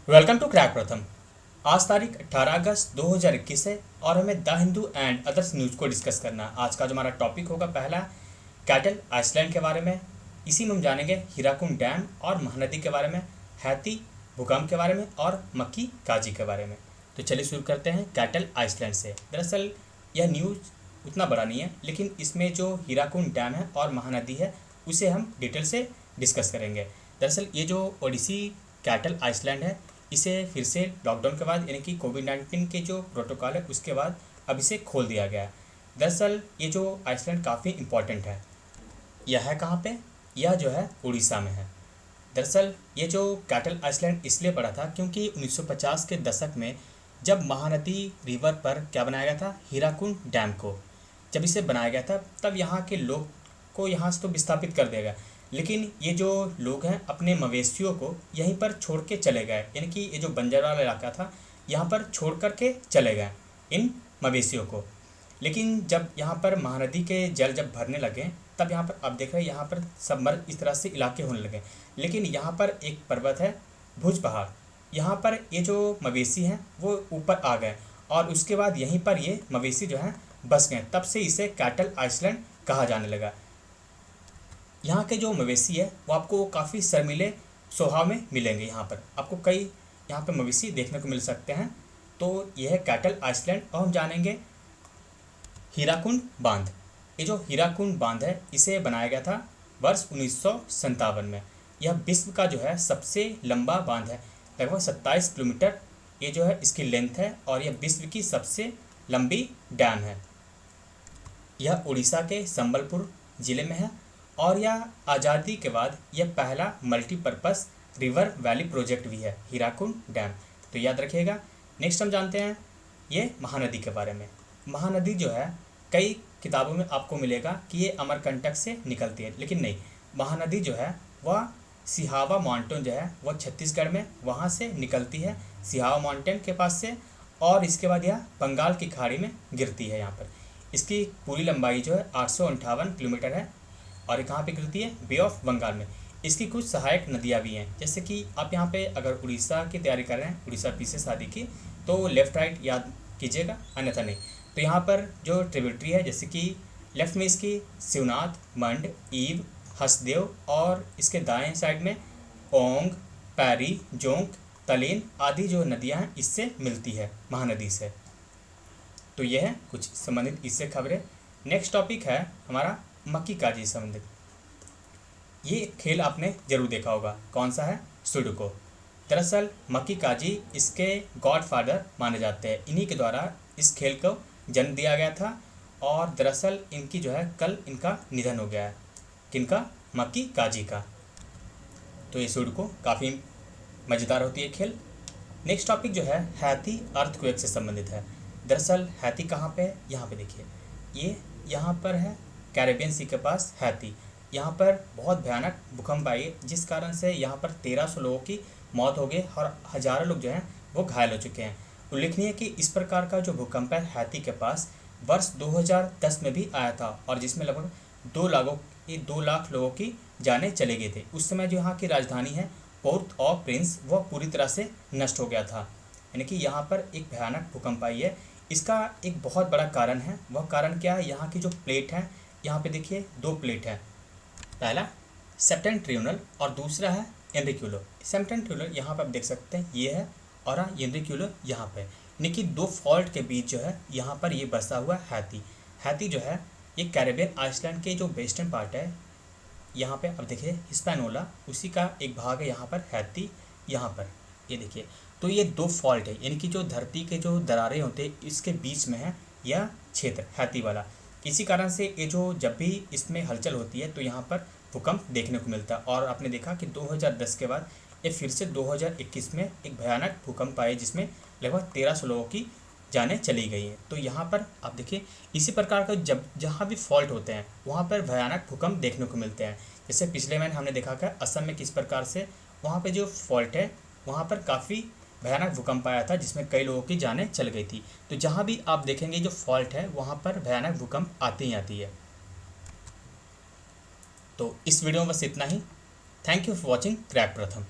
Welcome to crack प्रथम। आज तारीख 18 अगस्त 2021 है और हमें the Hindu and others news को डिस्कस करना है। आज का जो हमारा टॉपिक होगा पहला कैटल आइसलैंड के बारे में। इसी में हम जानेंगे हीराकुंड डैम और महानदी के बारे में, हैती भूकंप के बारे में और मक्की काजी के बारे में। तो चलिए शुरू करते हैं कैटल आइसलैंड से। दरअसल यह न्यूज़ उतना बड़ा नहीं है, लेकिन इसमें जो हीराकुंड डैम है और महानदी है उसे हम डिटेल से डिस्कस करेंगे। दरअसल ये जो ओडिसी कैटल आइसलैंड है, इसे फिर से लॉकडाउन के बाद यानी कि कोविड-19 के जो प्रोटोकॉल है उसके बाद अब इसे खोल दिया गया है। दरअसल ये जो आइसलैंड काफ़ी इम्पोर्टेंट है। यह है कहाँ पे? यह जो है उड़ीसा में है। दरअसल ये जो कैटल आइसलैंड इसलिए पड़ा था क्योंकि 1950 के दशक में जब महानदी रिवर पर क्या बनाया गया था, हीराकुंड डैम को जब इसे बनाया गया था, तब यहाँ के लोग को यहाँ से तो विस्थापित कर दिया गया, लेकिन ये जो लोग हैं अपने मवेशियों को यहीं पर छोड़ के चले गए। यानी कि ये जो बंजर वाला इलाका था यहाँ पर छोड़ कर के चले गए इन मवेशियों को। लेकिन जब यहाँ पर महानदी के जल जब भरने लगे, तब यहाँ पर आप देख रहे हैं यहाँ पर सबमर्ज इस तरह से इलाके होने लगे। लेकिन यहाँ पर एक पर्वत है, भुज पहाड़, यहाँ पर ये जो मवेशी हैं वो ऊपर आ गए और उसके बाद यहीं पर ये मवेशी जो हैं बस गए। तब से इसे कैटल आइसलैंड कहा जाने लगा। यहाँ के जो मवेशी है वो आपको काफ़ी शर्मीले स्वभाव में मिलेंगे। यहाँ पर आपको कई यहाँ पर मवेशी देखने को मिल सकते हैं। तो यह है कैटल आइसलैंड और हम जानेंगे हीराकुंड बांध। ये जो हीराकुंड बांध है इसे बनाया गया था वर्ष 1957 में। यह विश्व का जो है सबसे लंबा बांध है, लगभग 27 किलोमीटर ये जो है इसकी लेंथ है और यह विश्व की सबसे लंबी डैम है। यह उड़ीसा के संबलपुर ज़िले में है और यह आज़ादी के बाद यह पहला मल्टीपर्पज़ रिवर वैली प्रोजेक्ट भी है, हीराकुंड डैम। तो याद रखिएगा। नेक्स्ट हम जानते हैं ये महानदी के बारे में। महानदी जो है कई किताबों में आपको मिलेगा कि ये अमरकंटक से निकलती है, लेकिन नहीं। महानदी जो है वह सिहावा माउंटेन जो है वह छत्तीसगढ़ में वहाँ से निकलती है, सिहावा माउंटेन के पास से, और इसके बाद यह बंगाल की खाड़ी में गिरती है। यहाँ पर इसकी पूरी लंबाई जो है 858 किलोमीटर है और कहाँ पे गिरती है? बे ऑफ बंगाल में। इसकी कुछ सहायक नदियाँ भी हैं, जैसे कि आप यहाँ पे अगर उड़ीसा की तैयारी कर रहे हैं, उड़ीसा पी से शादी की, तो लेफ़्ट राइट याद कीजिएगा, अन्यथा नहीं। तो यहाँ पर जो ट्रिब्यूटरी है, जैसे कि लेफ़्ट में इसकी शिवनाथ, मंड, ईव, हसदेव, और इसके दाएं साइड में ओंग, पैरी, जोंक, तलेन आदि जो नदियाँ हैं इससे मिलती है महानदी से। तो यह है कुछ संबंधित इससे खबरें। नेक्स्ट टॉपिक है हमारा मक्की काजी से संबंधित। ये खेल आपने जरूर देखा होगा, कौन सा है? सुडोकू। दरअसल मक्की काजी इसके गॉडफादर माने जाते हैं, इन्हीं के द्वारा इस खेल को जन्म दिया गया था और दरअसल इनकी जो है कल इनका निधन हो गया है। किनका? मक्की काजी का। तो ये सुडोकू काफ़ी मज़ेदार होती है खेल। नेक्स्ट टॉपिक जो है हैती अर्थक्वेक से संबंधित है। दरअसल हैती कहाँ पे है? यहाँ पे देखिए, ये यहाँ पर है कैरेबियन सी के पास हैती। यहाँ पर बहुत भयानक भूकंप आई, जिस कारण से यहाँ पर 1300 लोगों की मौत हो गई और हज़ारों लोग जो हैं वो घायल हो चुके हैं। उल्लेखनीय है कि इस प्रकार का जो भूकंप है हैती के पास वर्ष 2010 में भी आया था और जिसमें लगभग 2 लाख लोगों की जानें चले गए थे। उस समय जो यहाँ की राजधानी है पोर्ट ऑफ प्रिंस वह पूरी तरह से नष्ट हो गया था। यानी कि यहाँ पर एक भयानक भूकंप आई है। इसका एक बहुत बड़ा कारण है। वह कारण क्या है? यहाँ की जो प्लेट है, यहाँ पे देखिए 2 प्लेट है। पहला सेप्टेंट्रियोनल और दूसरा है एनरिक्यूलो। सेप्टेंट्रियोनल यहाँ पर आप देख सकते हैं ये है और एनरिक्यूलो यहाँ पे, यानी कि 2 फॉल्ट के बीच जो है यहाँ पर ये बसा हुआ हैती। हैती जो है ये कैरेबियन आइसलैंड के जो वेस्टर्न पार्ट है, यहाँ पे अब देखिए हिस्पैनोला उसी का एक भाग है। यहाँ पर हैती, यहाँ पर ये देखिए। तो ये 2 फॉल्ट है, यानी कि जो धरती के जो दरारें होते हैं इसके बीच में है यह क्षेत्र हैती वाला। इसी कारण से ये जो जब भी इसमें हलचल होती है तो यहाँ पर भूकंप देखने को मिलता है। और आपने देखा कि 2010 के बाद ये फिर से 2021 में एक भयानक भूकंप आया जिसमें लगभग 1300 लोगों की जानें चली गई हैं। तो यहाँ पर आप देखिए इसी प्रकार का जब जहाँ भी फॉल्ट होते हैं वहाँ पर भयानक भूकंप देखने को मिलते हैं। जैसे पिछले महीने हमने देखा कि असम में किस प्रकार से वहाँ पे जो फॉल्ट है वहाँ पर काफ़ी भयानक भूकंप आया था जिसमें कई लोगों की जानें चल गई थी। तो जहाँ भी आप देखेंगे जो फॉल्ट है वहाँ पर भयानक भूकंप आती ही आती है। तो इस वीडियो में बस इतना ही। Thank you for watching crack प्रथम।